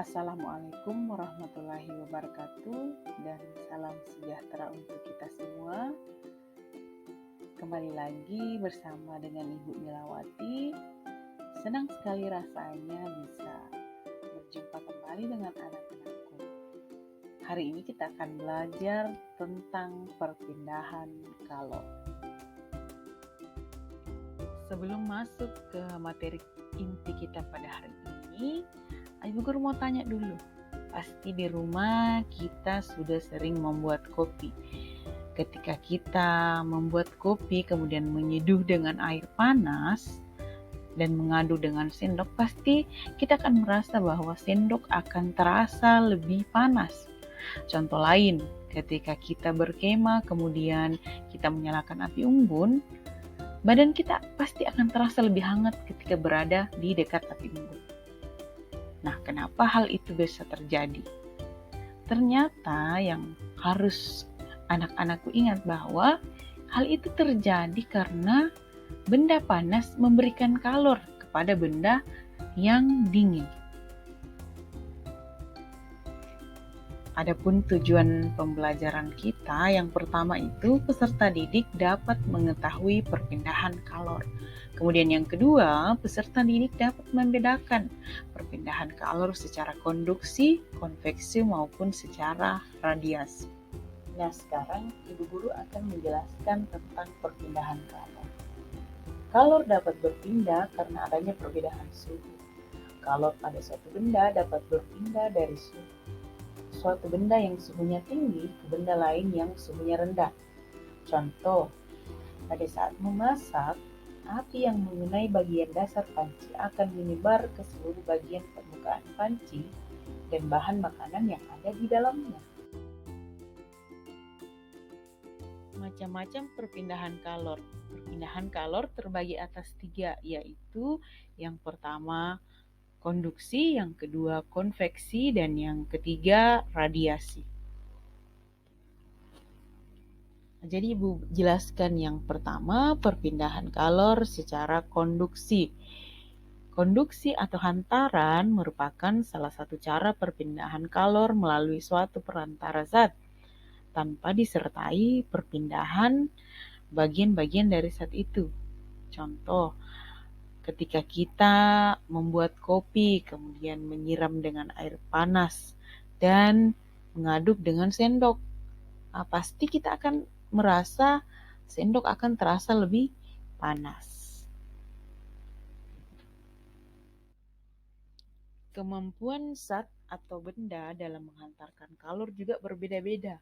Assalamualaikum warahmatullahi wabarakatuh dan salam sejahtera untuk kita semua. Kembali lagi bersama dengan Ibu Milawati. Senang sekali rasanya bisa berjumpa kembali dengan anak-anakku. Hari ini kita akan belajar tentang perpindahan kalor. Sebelum masuk ke materi inti kita pada hari ini, Ibu Guru mau tanya dulu. Pasti di rumah kita sudah sering membuat kopi. Ketika kita membuat kopi kemudian menyeduh dengan air panas dan mengaduk dengan sendok, pasti kita akan merasa bahwa sendok akan terasa lebih panas. Contoh lain, ketika kita berkemah kemudian kita menyalakan api unggun, badan kita pasti akan terasa lebih hangat ketika berada di dekat api unggun. Nah, kenapa hal itu bisa terjadi? Ternyata yang harus anak-anakku ingat bahwa hal itu terjadi karena benda panas memberikan kalor kepada benda yang dingin. Adapun tujuan pembelajaran kita, yang pertama itu peserta didik dapat mengetahui perpindahan kalor. Kemudian yang kedua, peserta didik dapat membedakan perpindahan kalor secara konduksi, konveksi maupun secara radiasi. Nah, sekarang Ibu Guru akan menjelaskan tentang perpindahan kalor. Kalor dapat berpindah karena adanya perbedaan suhu. Kalor pada suatu benda dapat berpindah dari suatu benda yang suhunya tinggi ke benda lain yang suhunya rendah. Contoh, pada saat memasak, api yang mengenai bagian dasar panci akan menyebar ke seluruh bagian permukaan panci dan bahan makanan yang ada di dalamnya. Macam-macam perpindahan kalor. Perpindahan kalor terbagi atas 3, yaitu yang pertama konduksi, yang kedua konveksi, dan yang ketiga radiasi. Jadi Ibu jelaskan yang pertama, perpindahan kalor secara konduksi. Konduksi atau hantaran merupakan salah satu cara perpindahan kalor melalui suatu perantara zat tanpa disertai perpindahan bagian-bagian dari zat itu. Contoh, ketika kita membuat kopi, kemudian menyiram dengan air panas dan mengaduk dengan sendok, pasti kita akan merasa sendok akan terasa lebih panas. Kemampuan zat atau benda dalam menghantarkan kalor juga berbeda-beda.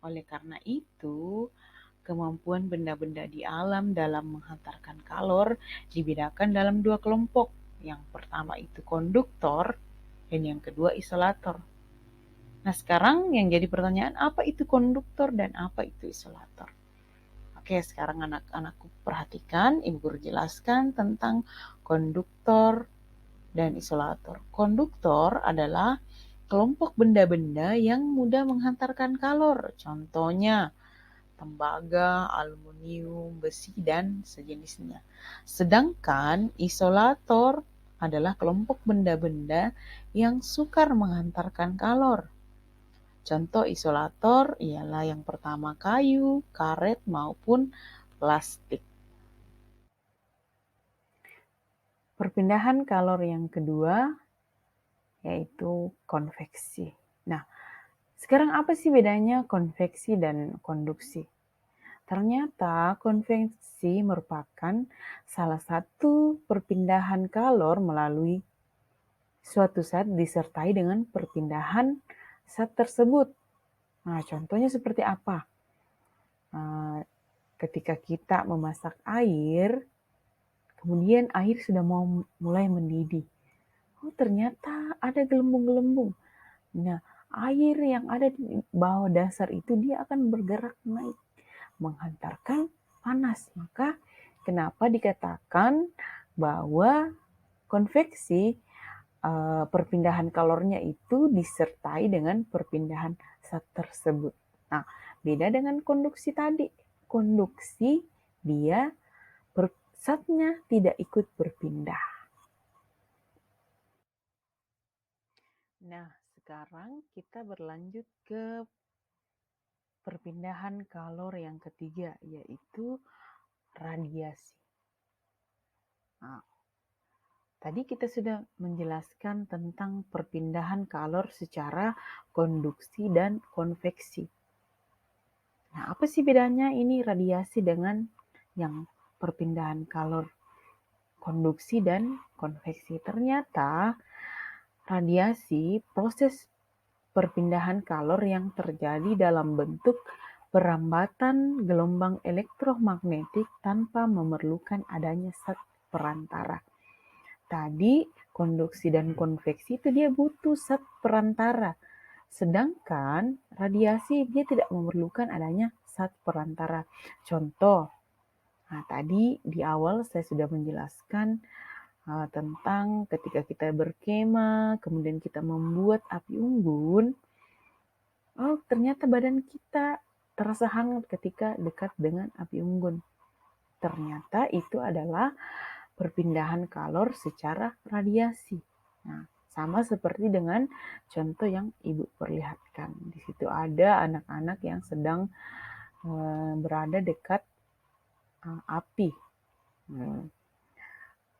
Oleh karena itu, kemampuan benda-benda di alam dalam menghantarkan kalor dibedakan dalam 2 kelompok. Yang pertama itu konduktor dan yang kedua isolator. Nah, sekarang yang jadi pertanyaan, apa itu konduktor dan apa itu isolator? Oke, sekarang anak-anakku perhatikan, Ibu Guru jelaskan tentang konduktor dan isolator. Konduktor adalah kelompok benda-benda yang mudah menghantarkan kalor. Contohnya tembaga, aluminium, besi, dan sejenisnya. Sedangkan isolator adalah kelompok benda-benda yang sukar menghantarkan kalor. Contoh isolator ialah yang pertama kayu, karet, maupun plastik. Perpindahan kalor yang kedua yaitu konveksi. Nah, sekarang apa sih bedanya konveksi dan konduksi? Ternyata konveksi merupakan salah satu perpindahan kalor melalui suatu zat disertai dengan perpindahan zat tersebut. Nah, contohnya seperti apa? Ketika kita memasak air, kemudian air sudah mulai mendidih. Oh, ternyata ada gelembung-gelembung. Nah, air yang ada di bawah dasar itu dia akan bergerak naik, menghantarkan panas. Maka kenapa dikatakan bahwa konveksi perpindahan kalornya itu disertai dengan perpindahan zat tersebut. Nah, beda dengan konduksi tadi. Konduksi dia zatnya tidak ikut berpindah. Nah, sekarang kita berlanjut ke perpindahan kalor yang ketiga, yaitu radiasi. Nah, tadi kita sudah menjelaskan tentang perpindahan kalor secara konduksi dan konveksi. Nah, apa sih bedanya ini radiasi dengan yang perpindahan kalor konduksi dan konveksi? Ternyata radiasi proses perpindahan kalor yang terjadi dalam bentuk perambatan gelombang elektromagnetik tanpa memerlukan adanya zat perantara. Tadi konduksi dan konveksi itu dia butuh zat perantara. Sedangkan radiasi dia tidak memerlukan adanya zat perantara. Contoh, tadi di awal saya sudah menjelaskan tentang ketika kita berkemah, kemudian kita membuat api unggun, ternyata badan kita terasa hangat ketika dekat dengan api unggun. Ternyata itu adalah perpindahan kalor secara radiasi. Nah, sama seperti dengan contoh yang Ibu perlihatkan. Di situ ada anak-anak yang sedang berada dekat api.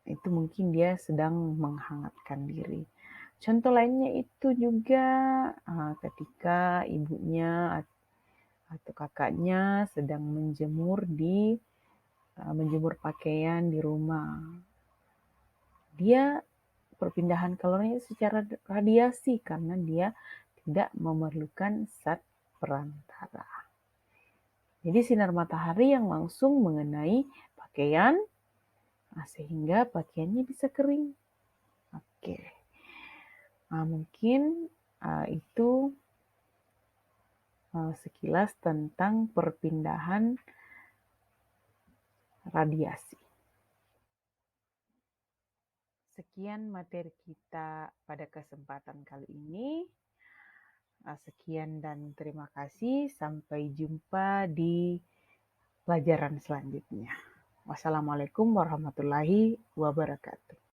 Itu mungkin dia sedang menghangatkan diri. Contoh lainnya itu juga ketika ibunya atau kakaknya sedang menjemur pakaian di rumah. Dia perpindahan kalornya secara radiasi karena dia tidak memerlukan zat perantara. Jadi sinar matahari yang langsung mengenai pakaian sehingga pakaiannya bisa kering. Oke. Mungkin itu sekilas tentang perpindahan radiasi. Sekian materi kita pada kesempatan kali ini. Sekian dan terima kasih. Sampai jumpa di pelajaran selanjutnya. Wassalamualaikum warahmatullahi wabarakatuh.